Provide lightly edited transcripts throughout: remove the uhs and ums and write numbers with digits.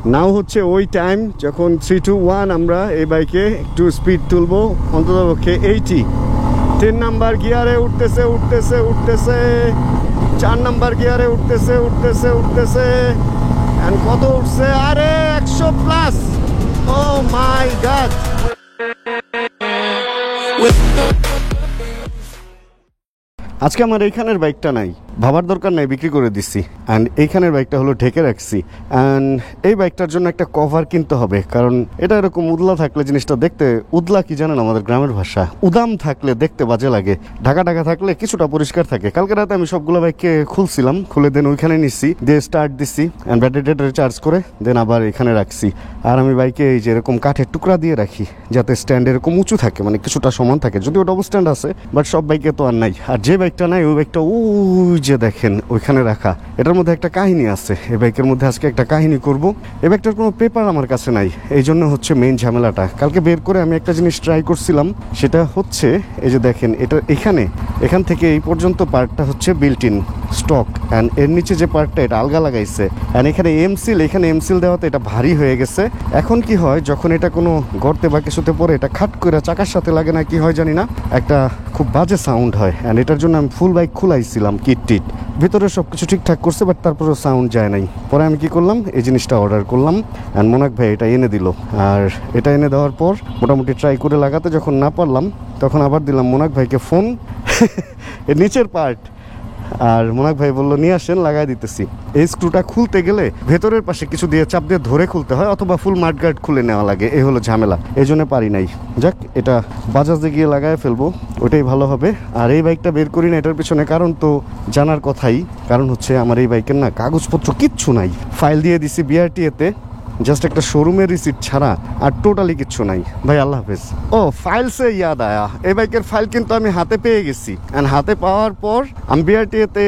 নাও হচ্ছে ওই টাইম যখন 3 to 1 আমরা এই বাইকে একটু স্পিড তুলবো, অন্ততপক্ষে 80। 3 নাম্বার গিয়ারে উঠতেছে 4 নাম্বার গিয়ারে উঠতেছে এন্ড কত উঠছে, আরে 100+। ও মাই গড। আজকে আমার এইখানের বাইকটা নাই, ভাবার দরকার নাই, বিক্রি করে দিচ্ছি। অ্যান্ড এইখানের বাইকটা হলো ঢেকে রাখছি। অ্যান্ড এই বাইকটার জন্য একটা কভার কিনতে হবে, কারণ এটা এরকম উদলা থাকলে জিনিসটা দেখতে, উদলা কি জানেন আমাদের গ্রামের ভাষা, উদাম থাকলে দেখতে বাজে লাগে, ঢাকা ঢাকা থাকলে কিছুটা পরিষ্কার থাকে। কালকে রাতে আমি সবগুলো বাইককে খুলছিলাম, খুলে দেন ওইখানে নিচ্ছি, দিয়ে স্টার্ট দিচ্ছি অ্যান্ড ব্যাটারি চার্জ করে দেন আবার এখানে রাখছি। আর আমি বাইকে এই যে এরকম কাঠের টুকরা দিয়ে রাখি যাতে স্ট্যান্ড এরকম উঁচু থাকে, মানে কিছুটা সমান থাকে, যদিও ডবল স্ট্যান্ড আছে, বাট সব বাইকে তো আর নাই। আর যে বাইকটা নাই ওই বাইকটা ওই যে দেখেন ওইখানে রাখা। এটার মধ্যে একটা কাহিনী আছে, এই বাইকের মধ্যে আজকে একটা কাহিনী করব। এই বাইকটার কোনো পেপার আমার কাছে নাই, এই জন্য হচ্ছে মেইন ঝামেলাটা। কালকে বের করে আমি একটা জিনিস ট্রাই করছিলাম, সেটা হচ্ছে এই যে দেখেন এটা এখান থেকে এই পর্যন্ত পার্টটা হচ্ছে বিল্ট ইন স্টক, অ্যান্ড এর নিচে যে পার্টটা এটা আলগা লাগাইছে, অ্যান্ড এখানে এমসিল দেওয়াতে এটা ভারী হয়ে গেছে। এখন কি হয়, যখন এটা কোনো গর্তে বা কিছুতে পড়ে এটা খাট করে চাকার সাথে লাগে না কি হয় জানি না, একটা খুব বাজে সাউন্ড হয়। অ্যান্ড এটার জন্য আমি ফুল বাইক খুলাইছিলাম, কিট ভিতরে সব কিছু ঠিকঠাক করছে, বাট তারপরেও সাউন্ড যায় নাই। পরে আমি কি করলাম, এই জিনিসটা অর্ডার করলাম অ্যান্ড মোনাক ভাই এটা এনে দিল। আর এটা এনে দেওয়ার পর মোটামুটি ট্রাই করে লাগাতে যখন না পারলাম, তখন আবার দিলাম মোনাক ভাইকে ফোন এর নিচের পার্ট, আর মোনাক ভাই বললো নিয়ে আসেন লাগাই দিতেছি। এই স্ক্রুটা খুলতে গেলে ভেতরের পাশে কিছু দিয়ে চাপ দিয়ে ধরে খুলতে হয়, অথবা ফুল মাঠগার্ড খুলে নেওয়া লাগে, এই হলো ঝামেলা, এই জন্য পারি নাই। যাক, এটা বাজাজে গিয়ে লাগাই ফেলবো, ওইটাই ভালো হবে। আর এই বাইকটা বের করি না এটার পিছনে কারণ তো জানার কথাই, কারণ হচ্ছে আমার এই বাইকের না কাগজপত্র কিচ্ছু নাই। ফাইল দিয়ে দিছি বিআরটিএতে, জাস্ট একটা শোরুমের রিসিট ছাড়া আর টোটালি কিচ্ছু নাই ভাই। আল্লাহ হাফেজ। ও ফাইল সে ইয়াদ আয়া, এই বাইকের ফাইল কিন্তু আমি হাতে পেয়ে গেছি। অ্যান্ড হাতে পাওয়ার পর আমি বিআরটিএতে,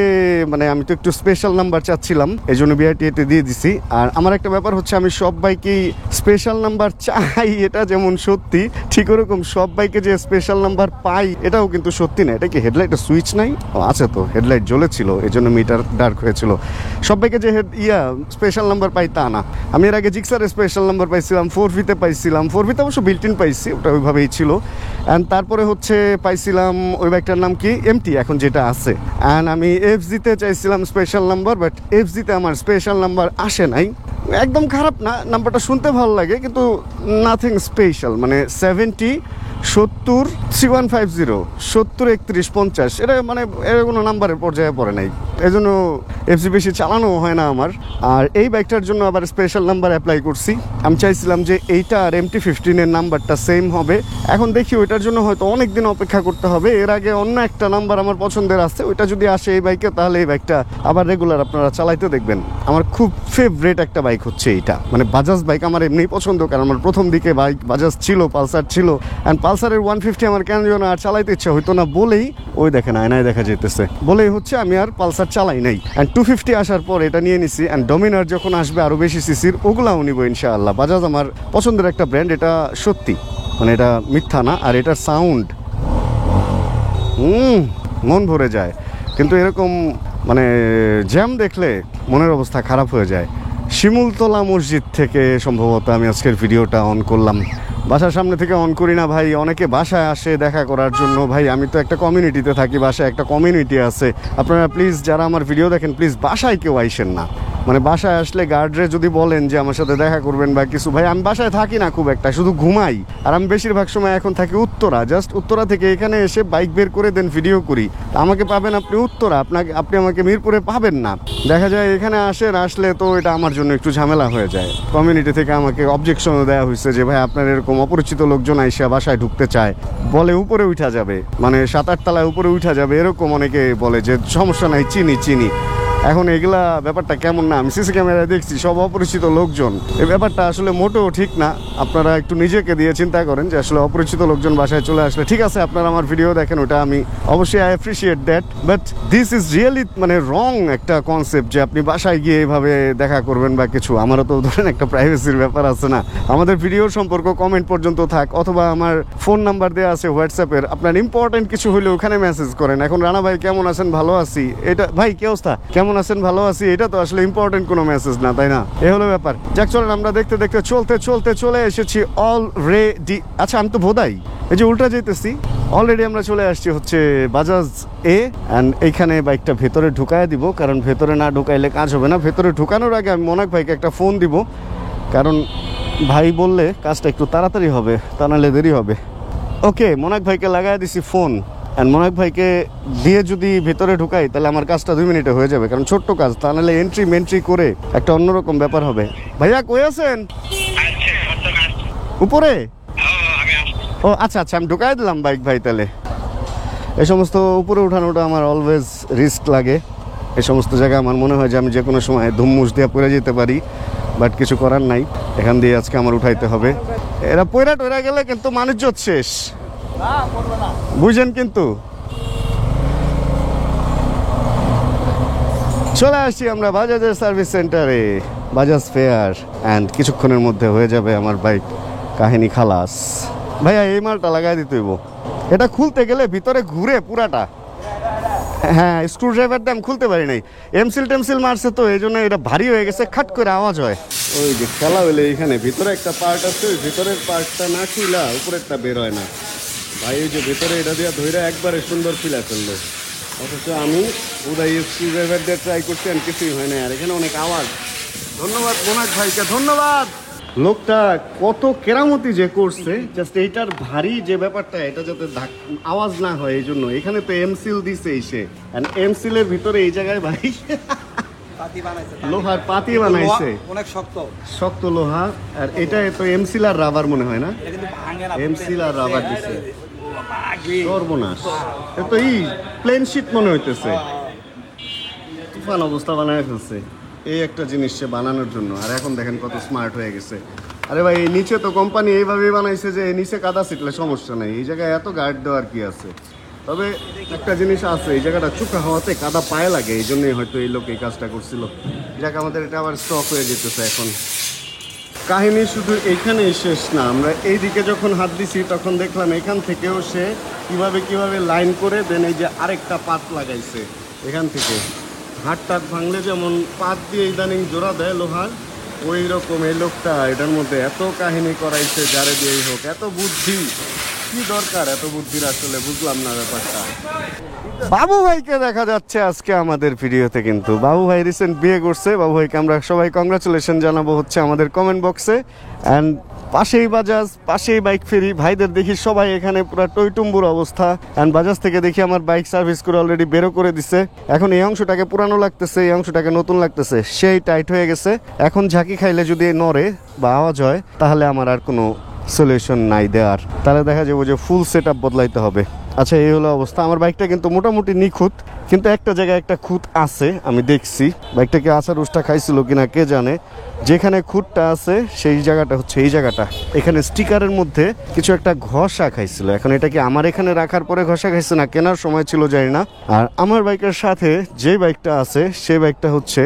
মানে আমি তো একটু স্পেশাল নাম্বার চাচ্ছিলাম, এই জন্য বিআরটিএতে দিয়ে দিছি। আর আমার একটা ব্যাপার হচ্ছে, আমি সব বাইকেই স্পেশাল নাম্বার চাই, এটা যেমন সত্যি, ঠিক ওরকম সব বাইকে যে স্পেশাল নাম্বার পাই এটাও কিন্তু সত্যি না। এটা কি হেডলাইটের সুইচ নাই? ও আছে তো, হেডলাইট জ্বলেছিল এই জন্য মিটার ডার্ক হয়েছিল। সব বাইকে যে স্পেশাল নাম্বার পাই তা না। আমি এর আগে জিক্সারে স্পেশাল নাম্বার পাইছিলাম, 4V-তে পাইছিলাম, 4V-তে অবশ্য বিল্ট ইন পাইছি, ওটা ওইভাবেই ছিল। অ্যান্ড তারপরে হচ্ছে পাইছিলাম ওই বাইকটার নাম কি, এমটি এখন যেটা আছে। অ্যান্ড আমি এফজিতে চাইছিলাম স্পেশাল নাম্বার, বাট এফজিতে আমার স্পেশাল নাম্বার আসে নাই। একদম খারাপ না, নাম্বারটা শুনতে ভালো লাগে, কিন্তু নাথিং স্পেশাল, মানে 70 70 3150 70 31 50, এটা মানে এর কোনো নাম্বারের পর্যায়ে পড়ে নাই, এই জন্য এফজি বেশি চালানো হয় না আমার। আর এই বাইকটার জন্য আবার স্পেশাল নাম্বার অ্যাপ্লাই করছি। আমি চাইছিলাম যে এইটা আর MT-15 নাম্বারটা সেম হবে। এখন দেখি ওইটার জন্য হয়তো অনেক দিন অপেক্ষা করতে হবে। এর আগে অন্য একটা নাম্বার আমার পছন্দের আছে, ওইটা যদি আসে এই বাইকে, তাহলে এই বাইকটা আবার রেগুলার আপনারা চালাইতে দেখবেন। আমার খুব ফেভারিট একটা বাইক হচ্ছে এইটা, মানে বাজাজ বাইক আমার এমনিই পছন্দ, কারণ আমার প্রথম দিকে বাইক বাজাজ ছিল, পালসার ছিল। অ্যান্ড পালসারের 150 আমার কেন যেন আর চালাইতে ইচ্ছা হইতো না বলেই, ওই দেখেন আয়নায় দেখা যেতেছে, বলেই হচ্ছে আমি আর পালসার চালাই নাই। অ্যান্ড 250 আসার পর এটা নিয়ে নিছি। অ্যান্ড ডমিনার যখন আসবে আরও বেশি সিসির, ওগুলাও নিব ইনশাআল্লাহ। বাজাজ আমার পছন্দের একটা ব্র্যান্ড, এটা সত্যি, মানে এটা মিথ্যা না। আর এটার সাউন্ড মন ভরে যায়, কিন্তু এরকম মানে জ্যাম দেখলে মনের অবস্থা খারাপ হয়ে যায়। শিমুলতলা মসজিদ থেকে সম্ভবত আমি আজকের ভিডিওটা অন করলাম, বাসার সামনে থেকে অন করি না ভাই। অনেকে বাসায় আসে দেখা করার জন্য, ভাই আমি তো একটা কমিউনিটিতে থাকি, বাসায় একটা কমিউনিটি আছে। আপনারা প্লিজ যারা আমার ভিডিও দেখেন, প্লিজ বাসায় কেউ আইসেন না। মানে বাসায় আসলে গার্ডরে যদি বলেন যে আমার সাথে দেখা করবেন বা কিছু, ভাই আমি বাসায় থাকি না খুব একটা, শুধু ঘুমাই। আর আমি বেশিরভাগ সময় এখন থাকি উত্তরা, জাস্ট উত্তরা থেকে এখানে এসে বাইক বের করে দেন ভিডিও করি। আমাকে পাবেন আপনি উত্তরা, আপনি আমাকে মিরপুরে পাবেন না। দেখা যায় এখানে আসলে তো এটা আমার জন্য একটু ঝামেলা হয়ে যায়। কমিউনিটি থেকে আমাকে অবজেকশনও দেওয়া হয়েছে যে ভাই আপনার এরকম অপরিচিত লোকজন আইসা বাসায় ঢুকতে চায়, বলে উপরে উঠা যাবে, মানে 7-8 তলায় উপরে উঠা যাবে, এরকম অনেকে বলে যে সমস্যা নাই, চিনি। এখন এগুলা ব্যাপারটা কেমন না, আমি সিসি ক্যামেরায় দেখছি সব অপরিচিত লোকজন। এই ব্যাপারটা আসলে মোটেও ঠিক না। আপনারা একটু নিজেকে দিয়ে চিন্তা করেন যে আসলে অপরিচিত লোকজন বাসায় চলে আসলে, ঠিক আছে আপনারা আমার ভিডিও দেখেন, ওটা আমি অবশ্যই I appreciate that, but this is really মানে রং একটা কনসেপ্ট যে আপনি বাসায় গিয়ে এভাবে দেখা করবেন বা কিছু। আমারও তো ধরেন একটা প্রাইভেসির ব্যাপার আছে না। আমাদের ভিডিওর সম্পর্ক কমেন্ট পর্যন্ত থাক, অথবা আমার ফোন নাম্বার দেওয়া আছে হোয়াটসঅ্যাপের, আপনার ইম্পর্টেন্ট কিছু হলে ওখানে মেসেজ করেন। এখন রানা ভাই কেমন আছেন? ভালো আছি। এটা ভাই কি অবস্থা, কেমন কেমন আছেন? ভালো আছি, এটা তো আসলে ইম্পর্টেন্ট কোনো মেসেজ না, তাই না? এ হলো ব্যাপার। যাক চলেন, আমরা দেখতে দেখতে চলে এসেছি অলরেডি। আচ্ছা আমি তো বোধাই এই যে উল্টা যেতেছি। অলরেডি আমরা চলে আসছি হচ্ছে বাজাজ এ, অ্যান্ড এইখানে বাইকটা ভেতরে ঢুকায় দিব, কারণ ভেতরে না ঢুকাইলে কাজ হবে না। ভেতরে ঢুকানোর আগে আমি মোনাক ভাইকে একটা ফোন দিব, কারণ ভাই বললে কাজটা একটু তাড়াতাড়ি হবে, তা নাহলে দেরি হবে। ওকে, মোনাক ভাইকে লাগাই দিছি ফোন, অ্যান্ড মোনাক ভাইকে দিয়ে যদি ভেতরে ঢুকাই তাহলে আমার কাজটা 2 মিনিটে হয়ে যাবে, কারণ ছোট্ট কাজ, তা নাহলে এন্ট্রি করে একটা অন্যরকম ব্যাপার হবে। ভাইয়া কই আছেন? উপরে? ও আচ্ছা আচ্ছা, আমি ঢুকাই দিলাম বাইক ভাই। তাহলে এই সমস্ত উপরে উঠানোটা আমার অলওয়েজ রিস্ক লাগে। এই সমস্ত জায়গায় আমার মনে হয় যে আমি যে কোনো সময় ধুমমুস দিয়ে পড়ে যেতে পারি, বাট কিছু করার নাই, এখান দিয়ে আজকে আমার উঠাইতে হবে। এরা পয়রা টয়রা গেলে কিন্তু মানুষজন শেষ, বুঝেন? কিন্তু চলে আসছি আমরা বাজাজের সার্ভিস সেন্টারে, বাজাজ ফেয়ার, অ্যান্ড কিছুক্ষণের মধ্যে হয়ে যাবে আমার বাইক কাহিনী খালাস। ভাইয়া এই মালটা লাগাই দিতে হইব, এটা খুলতে গেলে ভিতরে ঘুরে পুরাটা। হ্যাঁ, স্ক্রু ড্রাইভার দিয়ে আমি খুলতে পারি নাই, এমসিল টেমসিল মারছে তো এই জন্য এটা ভারী হয়ে গেছে, খাট করে আওয়াজ হয়। ওই যে খেলা হলে এখানে ভিতরে একটা পার্ট আছে, ওই ভিতরের পার্টটা না খুইলা উপরেরটা বের হয় না। ভাই ওই যে ভিতরে এটা দিয়ে ধরে একবারে সুন্দর ফিলা ফেললো, অথচ আমি উদয় স্ক্রু ড্রাইভার দিয়ে ট্রাই করছি আর কিছুই হয় না। আর এখানে অনেক আওয়াজ। ধন্যবাদ মোনাক ভাইকে, ধন্যবাদ। লোকটা কত কেরামতি যে করছে, জাস্ট এইটার ভারী যে ব্যাপারটা, এটা যাতে আওয়াজ না হয় এই জন্য। এখানে তো এমসিল দিছে এসে, এমসিলের ভিতরে এই জায়গায় ভাই লোহার পাতি বানাইছে, অনেক শক্ত শক্ত লোহা। আর এটা তো এমসিল আর রাবার মনে হয় না, এমসিল আর রাবার দিছে, সর্বনাশ। তো এই প্লেন শিট মনে হইতেছে, তুফান অবস্থা বানায় ফেলছে এই একটা জিনিস সে বানানোর জন্য। আর এখন দেখেন কত স্মার্ট হয়ে গেছে। আরে ভাই, এই নিচে তো কোম্পানি এইভাবেই বানাইছে যে নিচে কাদা ছিটলে সমস্যা নেই, এই জায়গায় এত গার্ড দেওয়ার কি আছে। তবে একটা জিনিস আছে, এই জায়গাটা চুকা হওয়াতে কাদা পায়ে লাগে, এই জন্যই হয়তো এই লোক এই কাজটা করছিল। যাক, আমাদের এটা আবার স্টক হয়ে যেতেছে এখন। কাহিনী শুধু এইখানেই শেষ না, আমরা এই দিকে যখন হাত দিছি তখন দেখলাম এখান থেকেও সে কিভাবে লাইন করে দেন এই যে আরেকটা পাত লাগাইছে। এখান থেকে হাত টাত ভাঙলে যেমন পাত দিয়ে ইদানিং জোড়া দেয় লোহার, ওই রকম এই লোকটা এটার মধ্যে এত কাহিনী করাইছে, যারে দিয়েই হোক। এত বুদ্ধি, কি দরকার এত বুদ্ধির? আসলে বুঝলাম না ব্যাপারটা। বাবু ভাইকে দেখা যাচ্ছে আজকে আমাদের ভিডিওতে, কিন্তু বাবু ভাই রিসেন্ট বিয়ে করছে। বাবু ভাইকে আমরা সবাই কংগ্রাচুলেশন জানাবো হচ্ছে আমাদের কমেন্ট বক্সে। অ্যান্ড পাশেই বাজাজ, পাশেই বাইক ফেরি, ভাইদের দেখি সবাই এখানে পুরো টইটুম্বুর অবস্থা। অ্যান্ড বাজাজ থেকে দেখি আমার বাইক সার্ভিস করে অলরেডি বেরো করে দিছে। এখন এই অংশটাকে পুরানো লাগতেছে, এই অংশটাকে নতুন লাগতেছে, সেই টাইট হয়ে গেছে। এখন ঝাঁকি খাইলে যদি নড়ে বা আওয়াজ হয় তাহলে আমার আর কোনো সলিউশন নাই দেওয়ার, তাহলে দেখা যাবে যে ফুল সেট আপ বদলাইতে হবে। আচ্ছা, এই হলো অবস্থা। আমার বাইকটা কিন্তু মোটামুটি নিখুঁত, কিন্তু একটা জায়গায় একটা খুঁত আছে, আমি দেখছি। বাইকটাকে আচার উষ্টা খাইছিল কিনা কে জানে। যেখানে খুঁতটা আছে সেই জায়গাটা হচ্ছে এই জায়গাটা, এখানে স্টিকারের মধ্যে কিছু একটা ঘষা খাইছিল। এখন এটা কি আমার এখানে রাখার পরে ঘষা খাইছে না কেনার সময় ছিল জানি না। আর আমার বাইকের সাথে যে বাইকটা আছে সেই বাইকটা হচ্ছে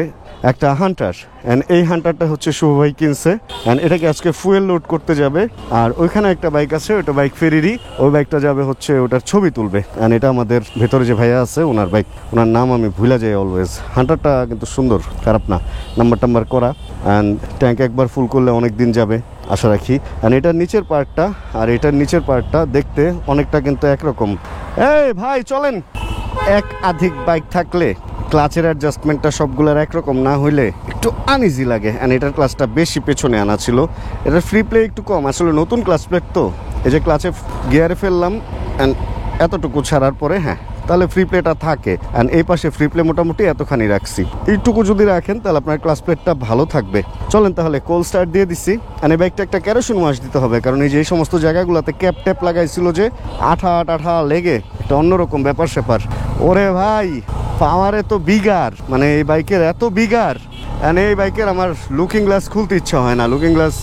একটা হান্টার, অ্যান্ড এই হান্টারটা হচ্ছে শুভ ভাই কিনছে, অ্যান্ড এটাকে আজকে ফুয়েল লোড করতে যাবে। আর ওইখানে একটা বাইক আছে, ওটা বাইক ফেরিরই, ওই বাইকটা যাবে হচ্ছে ওটার ছবি তুলবে। অ্যান্ড এটা আমাদের ভেতরে যে ভাইয়া আছে ওনার বাইক, ওনার নাম আমি ভুলে যাই অলওয়েজ। হান্টারটা কিন্তু সুন্দর, খারাপ না, নাম্বার করা। অ্যান্ড ট্যাঙ্ক একবার ফুল করলে অনেক দিন যাবে আশা রাখি। অ্যান্ড এটার নিচের পার্টটা আর এটার নিচের পার্টটা দেখতে অনেকটা কিন্তু একরকম। এই ভাই চলেন, একাধিক বাইক থাকলে ক্লাচের অ্যাডজাস্টমেন্টটা সবগুলোর একরকম না হইলে একটু আনইজি লাগে। অ্যান্ড এটার ক্লাচটা বেশি পেছনে আনা ছিল, এটার ফ্রি প্লে একটু কম। আসলে নতুন ক্লাচ প্লেট তো, এই যে ক্লাচে গিয়ারে ফেললাম অ্যান্ড এতটুকু ছাড়ার পরে হ্যাঁ তাহলে ফ্রি প্লেটা থাকে। অ্যান্ড এই পাশে ফ্রি প্লে মোটামুটি এতখানি রাখছি, এইটুকু যদি রাখেন তাহলে আপনার ক্লাচ প্লেটটা ভালো থাকবে। চলেন তাহলে কোল্ড স্টার্ট দিয়ে দিচ্ছি। অ্যান্ড এই বাইকটা একটা কেরোসিন ওয়াশ দিতে হবে, কারণ এই যে এই সমস্ত জায়গাগুলোতে ক্যাপ ট্যাপ লাগাইছিল যে আঠা লেগে একটা অন্যরকম ব্যাপার স্যাপার। ওরে ভাই, পাওয়ারে তো বিগার, মানে এই বাইকের এত বিগার। অ্যান্ড এই বাইকের আমার লুকিং গ্লাস খুলতে ইচ্ছা হয় না, লুকিং গ্লাস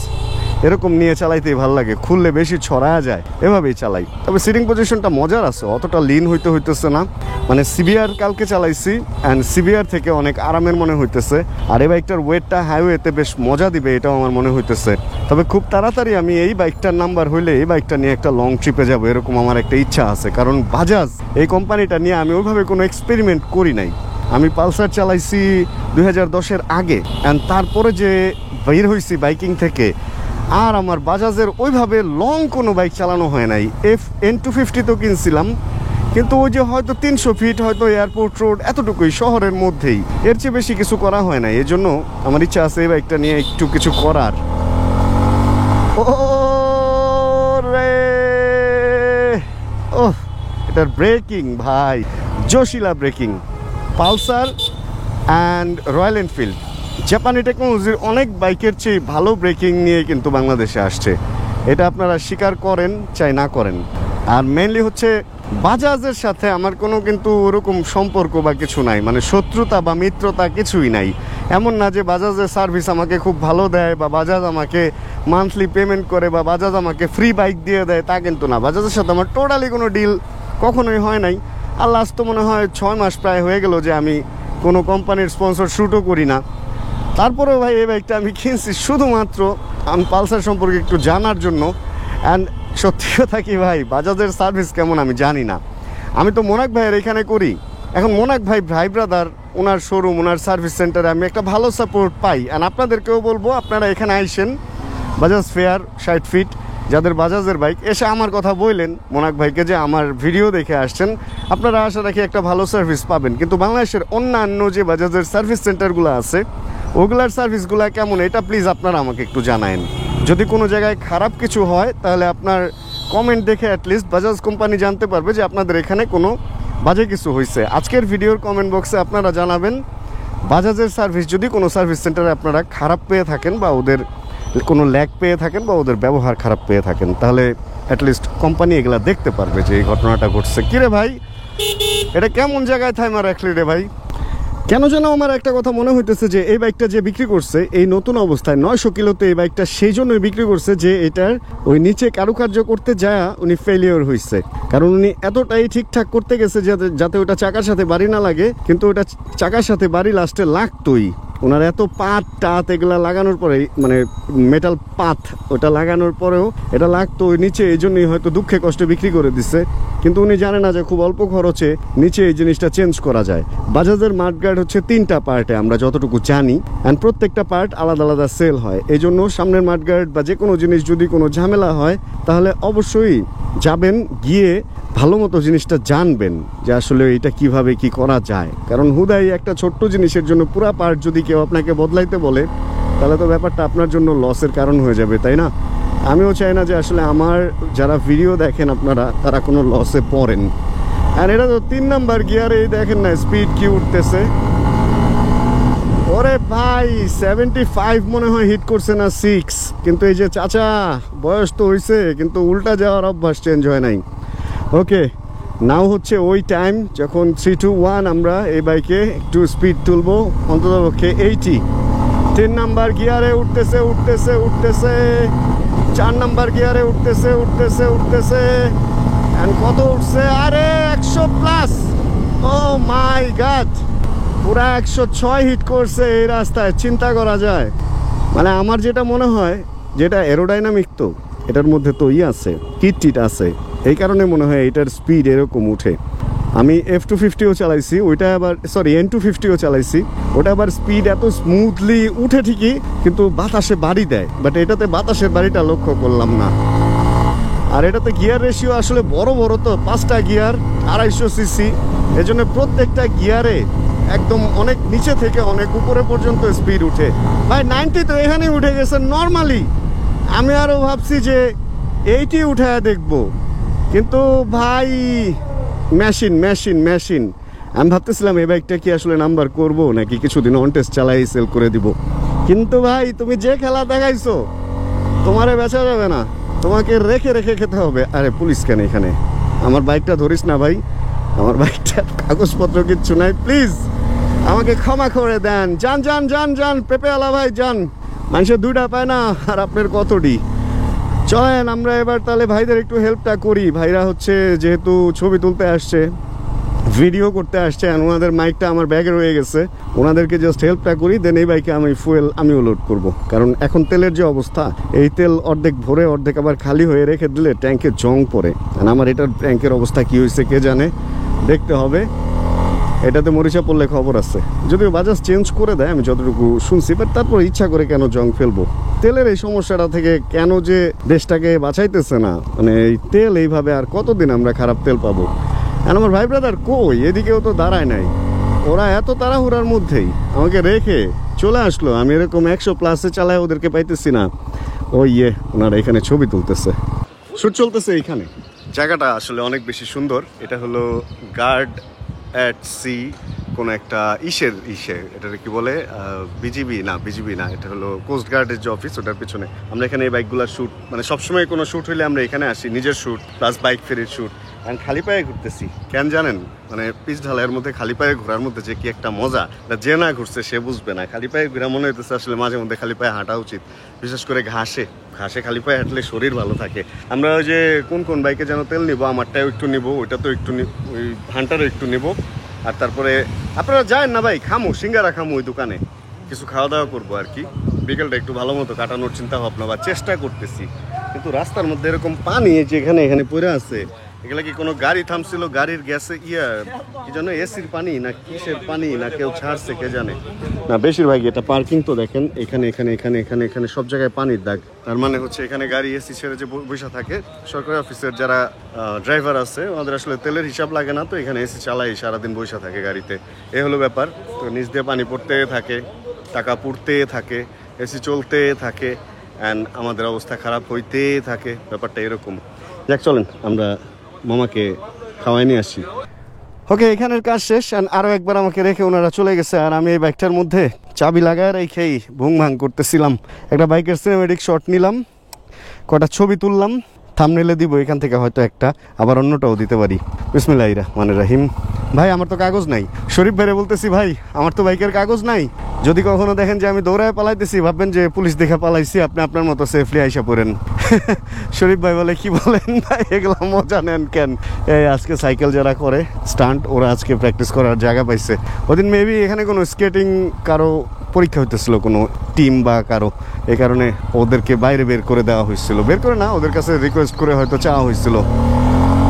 এরকম নিয়ে চালাইতেই ভালো লাগে, খুললে বেশি ছড়া যায়, এভাবেই চালাই। তবে সিটিং পজিশনটা মজার আছে, অতটা লিন হইতেছে না। মানে সিবিআর কালকে চালাইছি, অ্যান্ড সিবিআর থেকে অনেক আরামের মনে হইতেছে। আর এই বাইকটার ওয়েটটা হাইওয়েতে বেশ মজা দিবে এটাও আমার মনে হইতেছে। তবে খুব তাড়াতাড়ি আমি এই বাইকটার নাম্বার হইলে এই বাইকটা নিয়ে একটা লং ট্রিপে যাবো, এরকম আমার একটা ইচ্ছা আছে। কারণ বাজাজ এই কোম্পানিটা নিয়ে আমি ওইভাবে কোনো এক্সপেরিমেন্ট করি নাই। আমি পালসার চালাইছি 2010-এর আগে, অ্যান্ড তারপরে যে বের হয়েছি বাইকিং থেকে, আর আমার বাজাজের ওইভাবে লং কোনো বাইক চালানো হয় নাই। N250 তো কিনছিলাম, কিন্তু ওই যে হয়তো 300 ফিট, হয়তো এয়ারপোর্ট রোড, এতটুকুই শহরের মধ্যেই, এর চেয়ে বেশি কিছু করা হয় না। এই জন্য আমার ইচ্ছা আছে এই বাইকটা নিয়ে একটু কিছু করার। ও রে, ওহ, এটার ব্রেকিং ভাই, জোশিলা breaking. Pulsar and Royal Enfield জাপানি টেকনোলজির অনেক বাইকের চেয়ে ভালো ব্রেকিং নিয়ে কিন্তু বাংলাদেশে আসছে। এটা আপনারা স্বীকার করেন চাই না করেন। আর মেনলি হচ্ছে বাজাজের সাথে আমার কোনো কিন্তু ওরকম সম্পর্ক বা কিছু নাই, মানে শত্রুতা বা মিত্রতা কিছুই নাই। এমন না যে বাজাজের সার্ভিস আমাকে খুব ভালো দেয়, বা বাজাজ আমাকে মান্থলি পেমেন্ট করে, বা বাজাজ আমাকে ফ্রি বাইক দিয়ে দেয়, তা কিন্তু না। বাজাজের সাথে আমার টোটালি কোনো ডিল কখনোই হয় নাই। আর লাস্ট তো মনে হয় 6 মাস প্রায় হয়ে গেল যে আমি কোনো কোম্পানির স্পন্সর শ্যুটও করি না। তারপরেও ভাই এই বাইকটা আমি কিনছি শুধুমাত্র আমি পালসার সম্পর্কে একটু জানার জন্য। অ্যান্ড সত্যি কথা কি ভাই, বাজাজের সার্ভিস কেমন আমি জানি না। আমি তো মোনাক ভাইয়ের এখানে করি, এখন মোনাক ভাই ব্রাদার, ওনার শোরুম, ওনার সার্ভিস সেন্টারে আমি একটা ভালো সাপোর্ট পাই। অ্যান্ড আপনাদেরকেও বলবো আপনারা এখানে আইসেন, বাজাজ ফেয়ার 60 ফিট, যাদের বাজাজের বাইক, এসে আমার কথা বললেন মোনাক ভাইকে যে আমার ভিডিও দেখে আসছেন, আপনারা আশা রাখি একটা ভালো সার্ভিস পাবেন। কিন্তু বাংলাদেশের অন্যান্য যে বাজাজের সার্ভিস সেন্টারগুলো আছে, ওগুলার সার্ভিসগুলো কেমন এটা প্লিজ আপনারা আমাকে একটু জানায়েন। যদি কোনো জায়গায় খারাপ কিছু হয় তাহলে আপনার কমেন্ট দেখে অ্যাটলিস্ট বাজাজ কোম্পানি জানতে পারবে যে আপনাদের এখানে কোনো বাজে কিছু হয়েছে। আজকের ভিডিওর কমেন্ট বক্সে আপনারা জানাবেন বাজাজের সার্ভিস যদি কোনো সার্ভিস সেন্টারে আপনারা খারাপ পেয়ে থাকেন, বা ওদের কোনো ল্যাগ পেয়ে থাকেন, বা ওদের ব্যবহার খারাপ পেয়ে থাকেন, তাহলে অ্যাটলিস্ট কোম্পানি এগুলা দেখতে পারবে যে এই ঘটনাটা ঘটছে। কিরে ভাই, এটা কেমন জায়গায় থাইমা রাখলি রে ভাই? কেন যেন আমার একটা কথা মনে হইতেছে যে এই বাইকটা যে বিক্রি করছে এই নতুন অবস্থায় 900 কিলোতে, এই বাইকটা সেই জন্যই বিক্রি করছে যে এটার ওই নিচে কারুকার্য করতে যায় উনি ফেলিওর হয়েছে। কারণ উনি এতটাই ঠিকঠাক করতে গেছে যাতে ওটা চাকার সাথে বাড়ি না লাগে, কিন্তু ওটা চাকার সাথে বাড়ি লাস্টে লাগতোই। ওনার এত পাত টাত এগুলা লাগানোর পরে, মানে মেটাল পাত ওটা লাগানোর পরেও এটা লাগতো ওই নিচে, এই জন্যই হয়তো দুঃখে কষ্টে বিক্রি করে দিচ্ছে। কিন্তু উনি জানে না যে খুব অল্প খরচে নিচে এই জিনিসটা চেঞ্জ করা যায়। বাজাজের মাডগার্ড হচ্ছে 3টা পার্টে আমরা যতটুকু জানি, অ্যান্ড প্রত্যেকটা পার্ট আলাদা আলাদা সেল হয়। এই জন্য সামনের মাডগার্ড বা যে কোনো জিনিস যদি কোনো ঝামেলা হয় তাহলে অবশ্যই যাবেন, গিয়ে ভালো মতো জিনিসটা জানবেন যে আসলে এটা কিভাবে কি করা যায়। কারণ হুদাই একটা ছোট্ট জিনিসের জন্য পুরা পার্ট যদি কেউ আপনাকে বদলাইতে বলে তাহলে তো ব্যাপারটা আপনার জন্য লসের কারণ হয়ে যাবে, তাই না? আমিও চাই না যে আসলে আমার যারা ভিডিও দেখেন আপনারা তারা কোনো লসে পড়েন। আর এটা তো 3 নাম্বার গিয়ারে, দেখেন না স্পিড কি উঠতেছে। ওরে ভাই 75 মনে হয় হিট করছে না 6, কিন্তু এই যে চাচা বয়স তো হয়েছে কিন্তু উল্টা যাওয়ার অভ্যাস চেঞ্জ হয় নাই। ওকে, নাও হচ্ছে ওই টাইম যখন 3, 2, 1 আমরা এই বাইকে একটু স্পিড তুলবো, অন্তত পক্ষে 80। 3 নাম্বার গিয়ারে উঠতেছে উঠতেছে উঠতেছে, 4 নাম্বার গিয়ারে উঠতেছে উঠতেছে উঠতেছে, এন্ড কত উঠছে? আরে 100 প্লাস। ও মাই গড, পুরা 106 হিট করছে এই রাস্তায়, চিন্তা করা যায়। মানে আমার যেটা মনে হয়, যেটা এরোডাইনামিক, তো এটার মধ্যে তো আছে কিট আছে, এই কারণে মনে হয় এটার স্পিড এরকম উঠে। আমি F250ও চালাইছি, ওইটা আবার N250ও চালাইছি, ওটা আবার স্পিড এত স্মুথলি উঠে ঠিকই, কিন্তু বাতাসে বাড়ি দেয়। বাট এটাতে বাতাসের বাড়িটা লক্ষ্য করলাম না। আর এটাতে গিয়ার রেশিও আসলে বড় বড়, তো 5টা গিয়ার 250 সিসি, এজন্য প্রত্যেকটা গিয়ারে একদম অনেক নিচে থেকে অনেক উপরে পর্যন্ত স্পিড উঠে। ভাই 90 তো এখানেই উঠে গেছে নর্মালি। আমি আরও ভাবছি যে 80 উঠায় দেখবো, কিন্তু ভাই মেশিন মেশিন মেশিন। আমি ভাবতেছিলাম এই বাইকটা কি আসলে নাম্বার করব নাকি কিছুদিন অন টেস্ট চালাই সেল করে দিব। কিন্তু ভাই তুমি যে খেলা দেখাইছো, তোমারে বেচা যাবে না, তোমাকে রেখে রেখে খেতে হবে। আরে পুলিশ কেন এখানে? আমার বাইকটা ধরিস না ভাই, আমার বাইকটার কাগজপত্র কিচ্ছু নাই, প্লিজ আমাকে ক্ষমা করে দেন। যান যান যান যান পেপেওয়ালা ভাই যান, মানুষের 2টা পায় না আর আপনার কতটি। চলেন আমরা এবার তাহলে ভাইদের একটু হেল্পটা করি। ভাইরা হচ্ছে যেহেতু ছবি তুলতে আসছে, ভিডিও করতে আসছে, আর ওনাদের মাইকটা আমার ব্যাগে রয়ে গেছে, ওনাদেরকে জাস্ট হেল্পটা করি, দেন এই বাইকে আমি ফুয়েল আমিও লোড করব। কারণ এখন তেলের যে অবস্থা, এই তেল অর্ধেক ভরে অর্ধেক আবার খালি হয়ে রেখে দিলে ট্যাঙ্কে জং পড়ে। আর আমার এটার ট্যাঙ্কের অবস্থা কি হয়েছে কে জানে, দেখতে হবে। এটাতে মরিচা পড়লে খবর আছে, যদিও বাজাজ চেঞ্জ করে দেয় আমি যতটুকু শুনছি, বাট তারপর ইচ্ছা করে কেন জং ফেলবো। তেলের এই সমস্যাটা থেকে কেন যে দেশটাকে বাঁচাইতেছে না, মানে এই তেল এইভাবে আর কতদিন আমরা খারাপ তেল পাবো। আর আমার ভাই ব্রাদার কই, এদিকেও তো দাঁড়ায় নাই, ওরা এত তাড়াহুড়ার মধ্যেই আমাকে রেখে চলে আসলো। আমি এরকম 100+ চালায় ওদেরকে পাইতেছি না। ওই ওনারা এখানে ছবি তুলতেছে, শুট চলতেছে এইখানে। জায়গাটা আসলে অনেক বেশি সুন্দর। এটা হলো গার্ড অ্যাট সি, কোনো একটা ইসে এটাকে কি বলে, বিজিবি না, এটা হলো কোস্ট গার্ডের যে অফিস, ওটার পিছনে। আমরা এখানে এই বাইকগুলোর শ্যুট, মানে সবসময় কোনো শ্যুট হইলে আমরা এখানে আসি, নিজের শ্যুট প্লাস বাইক ফেরির শ্যুট। এখন খালি পায়ে ঘুরতেছি কেন জানেন, মানে পিচ ঢালাইয়ের মধ্যে খালি পায়ে ঘোরার মধ্যে যে কি একটা মজা, যে না ঘুরছে সে বুঝবে না। খালি পায়ে ঘোরা মনে হইতেছে আসলে মাঝে মধ্যে খালি পায়ে হাঁটা উচিত, বিশেষ করে ঘাসে খালি পায়ে হাঁটলে শরীর ভালো থাকে। আমরা ওই যে কোন বাইকে যেন তেল নিবো, আমারটাও একটু নিবো, ওইটা তো একটু, ওই হান্টারও একটু নিবো। আর তারপরে আপনারা যান না ভাই, খামু সিঙ্গারা খামু ওই দোকানে, কিছু খাওয়া দাওয়া করবো আর কি। বিকেলটা একটু ভালো মতো কাটানোর চিন্তা ভাবনা বা চেষ্টা করতেছি। কিন্তু রাস্তার মধ্যে এরকম পানি যে এখানে পড়ে আছে, এগুলা কি কোনো গাড়ি থামছিল, গাড়ির গ্যাসে কি জানো এসির পানি না কিসের পানি না কেউ ছাড়ছে কে জানে না। বেশিরভাগই এটা পার্কিং তো দেখেন, এখানে সব জায়গায় পানির দাগ। তার মানে হচ্ছে এখানে গাড়ি এসি ছেড়ে যে বসে থাকে সরকারি অফিসের যারা ড্রাইভার আছে, ওনাদের আসলে তেলের হিসাব লাগে না, তো এখানে এসি চালাই সারাদিন বসে থাকে গাড়িতে। এ হলো ব্যাপার। তো নিচ দিয়ে পানি পড়তে থাকে, টাকা পুড়তে থাকে, এসি চলতে থাকে, অ্যান্ড আমাদের অবস্থা খারাপ হইতে থাকে। ব্যাপারটা এরকম। যাক চলেন আমরা মামাকে খাওয়াই নিয়ে আসি। ওকে, এখানের কাজ শেষ। আরও একবার আমাকে রেখে ওনারা চলে গেছে, আর আমি এই বাইকটার মধ্যে চাবি লাগায় রেখেই ভুং ভাং করতেছিলাম। একটা বাইকের সিনেমেটিক শট নিলাম, কটা ছবি তুললাম, থাম্বনেলে দিব এখান থেকে হয়তো একটা, আবার অন্যটাও দিতে পারি। বিসমিল্লাহির রহমানির রহিম। ভাই আমার তো কাগজ নাই। শরীফ ভাইরে বলতেছি, ভাই আমার তো বাইকের কাগজ নাই, যদি কখনো দেখেন যে আমি দৌড়ায় পালাইতেছি ভাববেন যে পুলিশ দেখে পালাইছি, আপনি আপনার মতো সেফলি আইসা পড়েন। শরীফ ভাই বলে কি বলেন ভাই, এগুলো মজা নেন কেন? এই আজকে সাইকেল যারা করে স্টান্ট, ওরা আজকে প্র্যাকটিস করার জায়গা পাইছে। ওদিন মেবি এখানে কোনো স্কেটিং কারো পরীক্ষা হইতেছিল, কোনো টিম বা কারো, এই কারণে ওদেরকে বাইরে বের করে দেওয়া হয়েছিল। বের করে না, ওদের কাছে রিকোয়েস্ট করে হয়তো চাওয়া হয়েছিল।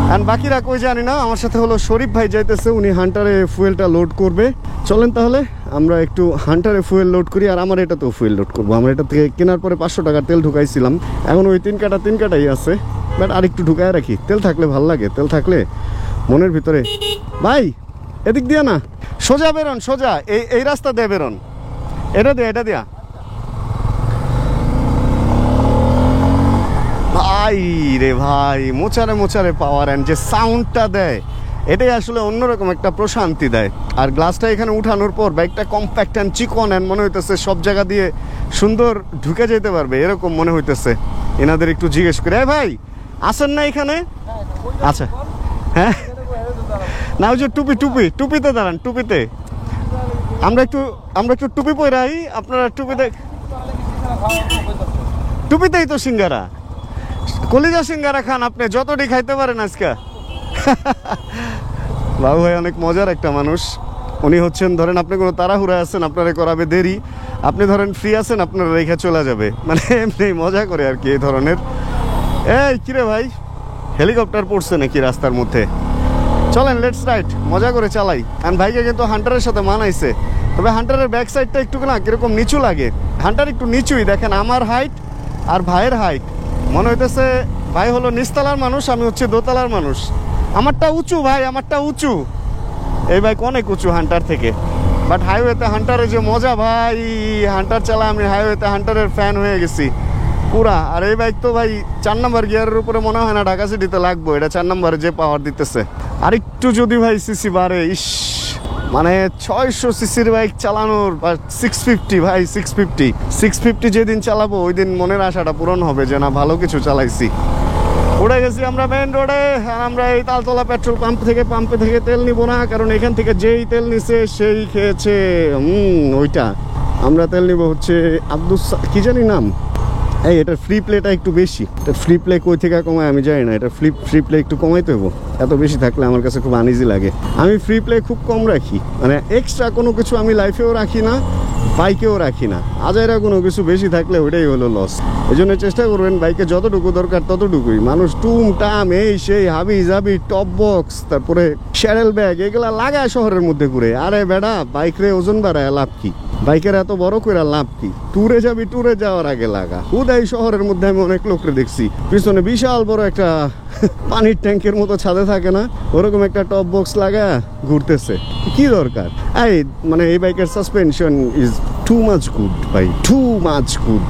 অ্যান্ড বাকিরা কই জানি না। আমার সাথে হলো শরীফ ভাই যাইতেছে, উনি হান্টারে ফুয়েলটা লোড করবে। চলেন তাহলে আমরা একটু হান্টারে ফুয়েল লোড করি, আর আমার এটাতেও ফুয়েল লোড করবো। আমরা এটা থেকে কেনার পরে 500 টাকার তেল ঢুকাইছিলাম, এখন ওই তিন কাটাই আছে, বাট আর একটু ঢুকায় রাখি। তেল থাকলে ভাল লাগে, তেল থাকলে মনের ভিতরে। ভাই এদিক দিয়া না, সোজা বেরোন, সোজা এই রাস্তা দিয়ে বেরোন, এটা দিয়া ভাই রে ভাই। মোচারে পাওয়ার অ্যান্ড যে সাউন্ডটা দেয়, এটাই আসলে অন্যরকম একটা প্রশান্তি দেয়। আর গ্লাসটা এখানে উঠানোর পর বাইকটা কম্প্যাক্ট অ্যান্ড চিকন অ্যান্ড মনে হইতেছে সব জায়গা দিয়ে সুন্দর ঢুকে যেতে পারবে, এরকম মনে হইতেছে। এনাদের একটু জিজ্ঞেস করে, ভাই আসেন না এখানে? আচ্ছা হ্যাঁ, না ওই যে টুপিতে দাঁড়ান, টুপিতে আমরা একটু টুপি পরাই, আপনারা টুপিতেই তো সিঙ্গারা, কলিজা সিঙ্গারা খান আপনি, যতটি খাইতে পারেন আজকে। বাবু ভাই অনেক মজার একটা মানুষ। উনি হচ্ছেন, ধরেন আপনি কোনো তাড়াহুড়া আছেন, আপনারা করাবে দেরি, আপনি ধরেন ফ্রি আছেন, আপনারা রেখে চলে যাবে, মানে এমনি মজা করে আর কি এই ধরনের। এই কিরে ভাই, হেলিকপ্টার পড়ছে নাকি রাস্তার মধ্যে? চলেন লেটস রাইড, মজা করে চালাই। আর ভাইকে কিন্তু হান্টারের সাথে মানাইছে, তবে হান্টারের ব্যাক সাইডটা একটু না কিরকম নিচু লাগে। হান্টার একটু নিচুই, দেখেন আমার হাইট আর ভাইয়ের হাইট, মনে হইতেছে ভাই হলো নিচতলার মানুষ, আমি হচ্ছে দোতলার মানুষ। আমারটা উঁচু ভাই, আমারটা উঁচু, এই বাইক অনেক উঁচু হান্টার থেকে। বাট হাইওয়েতে হান্টারের যে মজা ভাই, হান্টার চালা, আমি হাইওয়েতে হান্টারের ফ্যান হয়ে গেছি পুরা। আর এই বাইক তো ভাই 4 নম্বর গিয়ারের উপরে মনে হয় না ঢাকা সিটিতে লাগবো, এটা 4 নম্বরে যে পাওয়ার দিতেছে। আর একটু যদি ভাই সিসি বাড়ে, ইস, মানে 600 সিসির বাইক চালানোর, বা 650 ভাই, 650 যেদিন চালাবো ওই দিন মনের আশাটা পূরণ হবে যে না ভালো কিছু চালাইছি। উড়ে গেছি আমরা মেন রোডে। আর আমরা এই তালতলা পেট্রোল পাম্পে থেকে তেল নিব না, কারণ এখান থেকে যেই তেল নিছে সেই খেয়েছে। ওইটা আমরা তেল নিব হচ্ছে কি জানি নাম, এই এটার ফ্রি প্লেটা একটু বেশি। এটা ফ্রি প্লে কই থেকে কমায় আমি জানি না, এটা ফ্রি প্লে একটু কমাইতে হবো, এত বেশি থাকলে আমার কাছে খুব আনইজি লাগে। আমি ফ্রি প্লে খুব কম রাখি, মানে এক্সট্রা কোনো কিছু আমি লাইফেও রাখি না, বাইকেও রাখি না। আজাইরা কোনো কিছু বেশি থাকলে ওইটাই হলো লস। এই জন্য চেষ্টা করবেন বাইকে যতটুকু দরকার ততটুকুই। মানুষ টুম টাম এই সেই হাবি জাবি টপ বক্স তারপরে শ্যারেল ব্যাগ এগুলা লাগায় শহরের মধ্যে ঘুরে। আরে বেড়া বাইক রে ওজন বাড়ায় লাভ কি? বাইকের এত বড় করে লাভ কি? ট্যুরে যাবি, ট্যুরে যাওয়ার আগে লাগা। উদয় শহরের মধ্যে আমি অনেক লোকরে দেখছি পিছনে বিশাল বড় একটা পানির ট্যাঙ্কের মতো ছাদে থাকে না, ওরকম একটা টপ বক্স লাগা ঘুরতেছে। কি দরকার? এই মানে এই বাইকের suspension is too much good ভাই, টু মাচ গুড।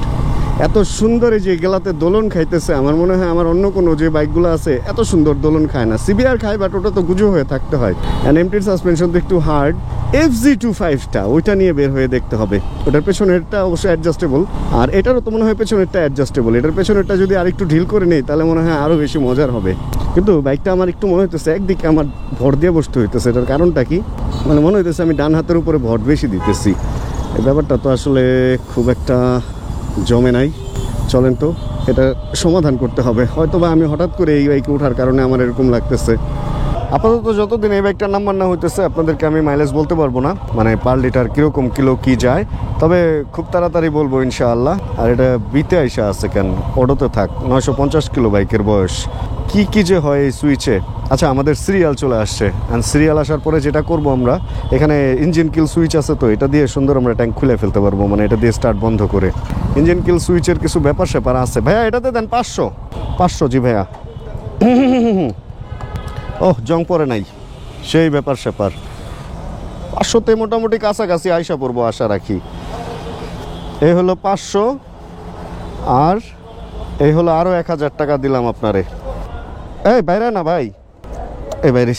এত সুন্দর এই যে গেলাতে দোলন খাইতেছে, আমার মনে হয় আমার অন্য কোনো যে বাইকগুলো আছে এত সুন্দর দোলন খায় না। সিবিআর খায় বাট ওটা তো গুজো হয়ে থাকতে হয়। অ্যান্ড এমটির সাসপেনশন তো একটু হার্ড। FZ25টা ওইটা নিয়ে বের হয়ে দেখতে হবে। ওটার পেছনেরটা অবশ্যই অ্যাডজাস্টেবল, আর এটারও তো মনে হয় পেছনেরটা অ্যাডজাস্টেবল। এটার পেছনেরটা যদি আরেকটু ঢিল করে নেই তাহলে মনে হয় আরও বেশি মজার হবে। কিন্তু বাইকটা আমার একটু মনে হইতেছে একদিকে আমার ভর দিয়ে বসতে হইতেছে। এটার কারণটা কি? মানে মনে হইতেছে আমি ডান হাতের উপরে ভর বেশি দিতেছি। এই ব্যাপারটা তো আসলে খুব একটা জমে নাই। চলেন তো এটা সমাধান করতে হবে। হয়তো বা আমি হঠাৎ করে এই বাইকে ওঠার কারণে আমার এরকম লাগতেছে। আপাতত যতদিন এই বাইকটার নাম্বার না হইতেছে আপনাদেরকে আমি মাইলেজ বলতে পারবো না, মানে পার লিটার কীরকম কিলো কি যায়। তবে খুব তাড়াতাড়ি বলবো ইনশাআল্লাহ। আর এটা বিতে আইসা আছে কেন, ওডোতে থাক। 950 কিলো বাইকের বয়স। কি যে হয় এই সুইচে। আচ্ছা, আমাদের সিরিয়াল চলে আসছে। অ্যান্ড সিরিয়াল আসার পরে যেটা করব আমরা, এখানে ইঞ্জিন কিল সুইচ আছে, তো এটা দিয়ে সুন্দর আমরা ট্যাঙ্ক খুলে ফেলতে পারবো, মানে এটা দিয়ে স্টার্ট বন্ধ করে। ইঞ্জিন কিল সুইচের কিছু ব্যাপার স্যাপার আছে। ভাইয়া এটাতে দেন 500। জি ভাইয়া। ওহ, জং পরে নাই, সেই ব্যাপার স্যাপার। 500তে মোটামুটি কাছাকাছি আইসা পড়বো আশা রাখি। এই হলো 500, আর এই হলো আরও 1000 টাকা দিলাম আপনারে। এই বাইরে না ভাই, এই বাইরে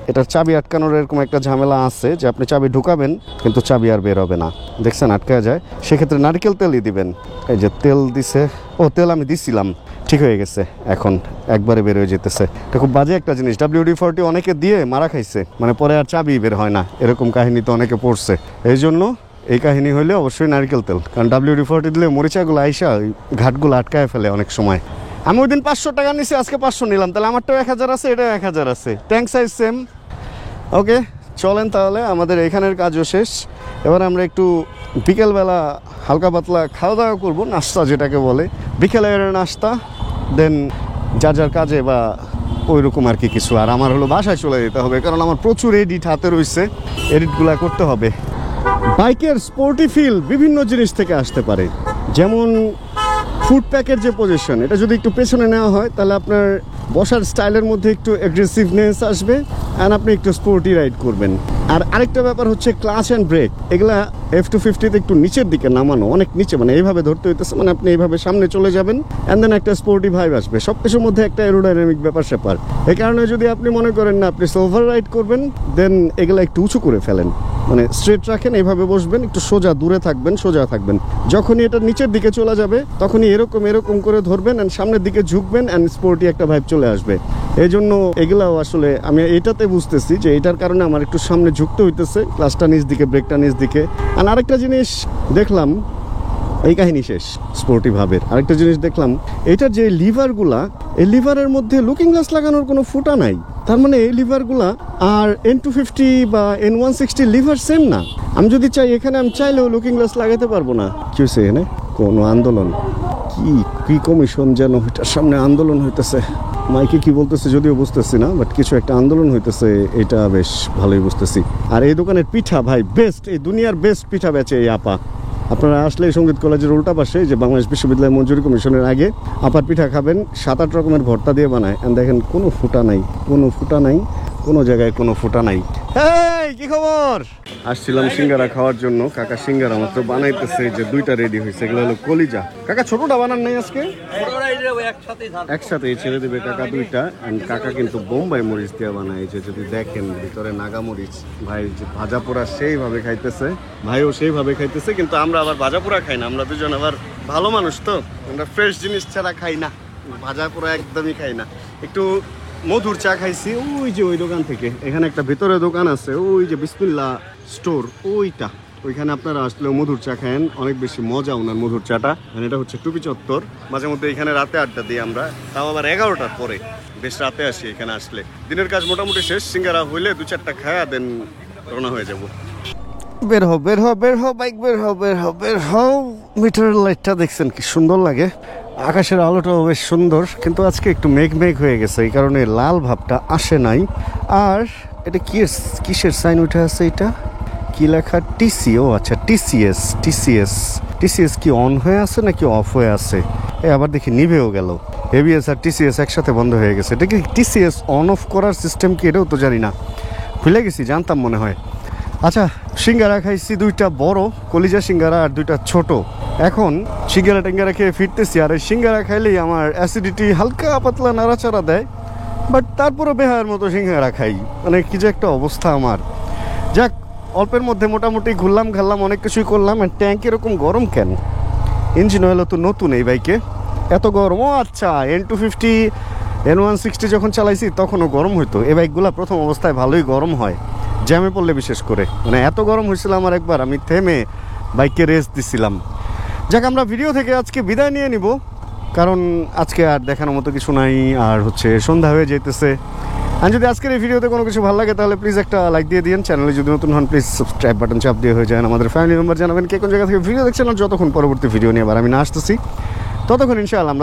এটার চাবি আটকানোর এরকম একটা ঝামেলা আছে যে আপনি চাবি ঢুকাবেন কিন্তু চাবি আর বের হবে না। দেখছেন, আটকা যায়। সেক্ষেত্রে নারকেল তেলই দিবেন। এই যে তেল দিছে, ও তেল আমি দিছিলাম, ঠিক হয়ে গেছে। এখন একবারে বের হয়ে যেতেছে। এটা খুব বাজে একটা জিনিস। WD-40 অনেকে দিয়ে মারা খাইছে, মানে পরে আর চাবি বের হয় না, এরকম কাহিনী তো অনেকে পড়ছে। এই জন্য এই কাহিনী হইলে অবশ্যই নারকেল তেল, কারণ WD-40 দিলে মরিচাগুলো আইসা ওই ঘাটগুলো আটকায় ফেলে অনেক সময়। আমি ওই দিন 500 টাকা নিছি, আজকে 500 নিলাম, তাহলে আমারটাও 1000 আছে, এটাও 1000 আছে। Tank size same. ওকে, চলেন তাহলে, আমাদের এখানের কাজও শেষ। এবার আমরা একটু বিকেলবেলা হালকা পাতলা খাওয়া দাওয়া করবো, নাস্তা যেটাকে বলে, বিকেলের নাস্তা। দেন যার যার কাজে বা ওই রকম আর কি কিছু। আর আমার হলো বাসায় চলে যেতে হবে, কারণ আমার প্রচুর এডিট হাতে রয়েছে, এডিটগুলো করতে হবে। বাইকের স্পোর্টি ফিল বিভিন্ন জিনিস থেকে আসতে পারে। যেমন ফুড প্যাকের যে পজিশন, এটা যদি একটু পেছনে নেওয়া হয় তাহলে আপনার বসার স্টাইলের মধ্যে একটু অ্যাগ্রেসিভনেস আসবে, অ্যান্ড আপনি একটু স্পোর্টি রাইড করবেন। আর আরেকটা ব্যাপার হচ্ছে ক্লাচ অ্যান্ড ব্রেক। এগুলা F250-তে একটু নিচের দিকে নামানো, অনেক নিচে, মানে এইভাবে ধরতে হইতেছে, মানে আপনি এইভাবে সামনে চলে যাবেন, অ্যান্ড দেন একটা স্পোর্টি ভাইব আসবে। সব কিছুর মধ্যে একটা এরোডাইনামিক ব্যাপার স্যাপার। এই কারণে যদি আপনি মনে করেন না আপনি সিলভার রাইড করবেন, দেন এগুলা একটু উঁচু করে ফেলেন, মানে স্ট্রেট রাখেন, এইভাবে বসবেন, একটু সোজা দূরে থাকবেন, সোজা থাকবেন। যখনই এটা নিচের দিকে চলে যাবে তখনই এরকম করে ধরবেন, অ্যান্ড সামনের দিকে ঝুঁকবেন, অ্যান্ড স্পোর্টি একটা ভাইব চলে আসবে। এই জন্য এগুলাও আসলে আমি এটাতে বুঝতেছি যে এটার কারণে আমার একটু সামনে ঝুঁকতে হইতেছে, ক্লাসটা নিচ দিকে, ব্রেকটা নিচ দিকে। আর আরেকটা জিনিস দেখলাম, এই কাহিনী শেষ স্পোর্টি ভাবের। আরেকটা জিনিস দেখলাম, এটার যে লিভারগুলা, এই লিভারের মধ্যে লুকিং গ্লাস লাগানোর কোনো ফুটা নাই। তার মানে এই লিভারগুলা আর N250 বা N160 লিভার সেম না। আমি যদি চাই এখানে, আমি চাইলেও লুকিং গ্লাস লাগাতে পারবো না। কি হয়েছে এখানে? কোনো আন্দোলন, কি কমিশন যেন, এটার সামনে আন্দোলন হইতেছে। মাইকে কি বলতেছে যদিও বুঝতেছি না, বাট কিছু একটা আন্দোলন হইতেছে, এটা বেশ ভালোই বুঝতেছি। আর এই দোকানের পিঠা ভাই বেস্ট, এই দুনিয়ার বেস্ট পিঠা বেচে এই আপা। আপনারা আসলে সঙ্গীত কলেজের উল্টা পাশে, যে বাংলাদেশ বিশ্ববিদ্যালয় মঞ্জুরি কমিশনের আগে, আপার পিঠা খাবেন। 7-8 রকমের ভর্তা দিয়ে বানায়, এন্ড দেখেন কোনো ফুটা নাই, কোনো জায়গায় কোনো ফুটা নাই। এই কি খবর? আসছিলাম সিঙ্গারা খাওয়ার জন্য। কাকা সিঙ্গারা মাত্র বানাইতেছে, যে 2টা রেডি হয়েছে। এগুলো হলো কলিজা। কাকা ছোটটা বানান নাই আজকে? একসাথে ছেড়ে দেবে কাকা 2টা। কাকা কিন্তু বোম্বাই মরিচ দিয়ে বানায়, যে যদি দেখেন ভিতরে নাগা মরিচ। ভাই যে ভাজা পোড়া সেইভাবে খাইতেছে, ভাইও সেইভাবে খাইতেছে, কিন্তু আমরা আবার ভাজা পোড়া খাই না। আমরা দুজন আবার ভালো মানুষ, তো আমরা ফ্রেশ জিনিস ছাড়া খাই না, ভাজা পোড়া একদমই খাই না। একটু মধুর চা খাইছি ওই যে ওই দোকান থেকে। এখানে একটা ভিতরে দোকান আছে, ওই যে বিসমিল্লাহ স্টোর, ওইটা। ওইখানে আপনারা আসলেও মধুর চা খায়েন, অনেক বেশি মজা ওনার মধুর চাটা। এটা হচ্ছে টুপি চত্বর। মাঝে মধ্যে এখানে রাতে আড্ডা দিই আমরা, তাও আবার 11টার পরে, বেশ রাতে আসি এখানে আসলে। দিনের কাজ মোটামুটি শেষ, সিঙ্গারা হইলে 2-4টা খায়া দেন রওনা হয়ে যাব। বের হও বাইক বের হও। মিটার লাইটটা দেখছেন কি সুন্দর লাগে, আকাশের আলোটাও বেশ সুন্দর, কিন্তু আজকে একটু মেঘ হয়ে গেছে, এই কারণে লাল ভাবটা আসে নাই। আর এটা কিসের সাইন উঠে আছে, এটা কি লেখা? টিসি। ও আচ্ছা, টিসিএস কি অন হয়ে আছে নাকি অফ হয়ে আছে? আবার দেখি নিভেও গেল। এবিএস আর টিসিএস একসাথে বন্ধ হয়ে গেছে। এটা কি টিসিএস অন অফ করার সিস্টেম কি, এটাও তো জানি না, ভুলে গেছি, জানতাম মনে হয়। আচ্ছা, সিঙ্গারা খাইছি দুইটা বড় কলিজা সিঙ্গারা আর দুইটা ছোট। এখন সিঙ্গারা টেঙ্গারা খেয়ে ফিরতেছি, আর এই সিঙ্গারা খাইলেই আমার অ্যাসিডিটি হালকা পাতলা নাড়াচাড়া দেয়, বাট তারপরও বেহায়ের মতো সিঙ্গারা খাই, মানে কি যে একটা অবস্থা আমার। যাক, অল্পের মধ্যে মোটামুটি ঘুরলাম ঘাললাম, অনেক কিছুই করলাম। আর ট্যাঙ্ক এরকম গরম কেন? ইঞ্জিন অয়েল তো নতুন এই বাইকে, এত গরম? ও আচ্ছা, N250 N160 যখন চালাইছি তখনও গরম হইতো। এই বাইকগুলো প্রথম অবস্থায় ভালোই গরম হয়, জ্যামে পড়লে বিশেষ করে। মানে এত গরম হয়েছিল আমার, একবার আমি থেমে বাইককে রেস্ট দিছিলাম। যাক, আমরা ভিডিও থেকে আজকে বিদায় নিয়ে নিব, কারণ আজকে আর দেখানোর মতো কিছু নাই, আর সন্ধ্যা হয়ে যেতেছে। আর যদি আজকের এই ভিডিওতে কোনো কিছু ভালো লাগে তাহলে প্লিজ একটা লাইক দিয়ে দিন। চ্যানেলে যদি নতুন হন প্লিজ সাবস্ক্রাইব বাটন চাপ দিয়ে হয়ে যান। আমাদের ফ্যামিলি মেম্বার জানাবেন কে কোন জায়গা থেকে ভিডিও দেখছেন, আর যতক্ষণ পরবর্তী ভিডিও নিয়ে আবার আমি না আসতেছি ততক্ষণ ইনশাআল্লাহ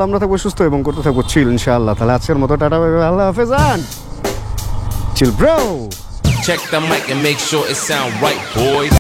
আমরা থাকবো সুস্থ এবং করতে থাকবো চিল ইনশাআল্লাহ। তাহলে আজকের মতো টাটা, আল্লাহ হাফেজ, chill bro. Check the mic and make sure it sound right, boys.